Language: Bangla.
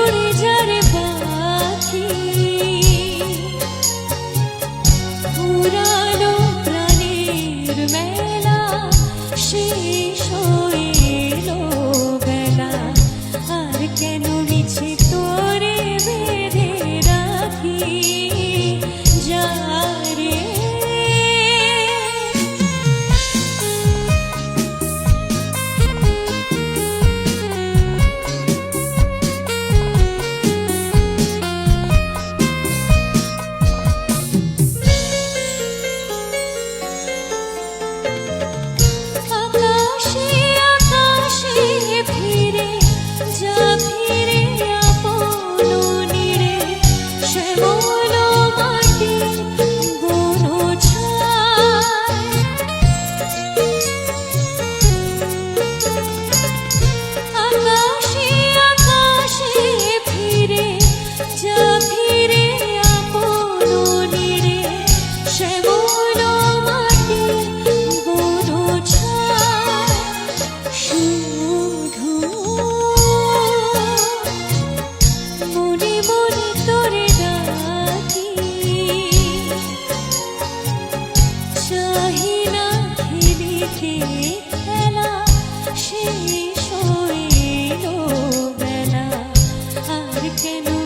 করে যারে বাকি পুরানো প্রাণের মেলা শেষ হইল বেলা আর কেন মিছে তোরে বেঁধে রাখি যারে খেলা শেষ হইল বেলা আর কেন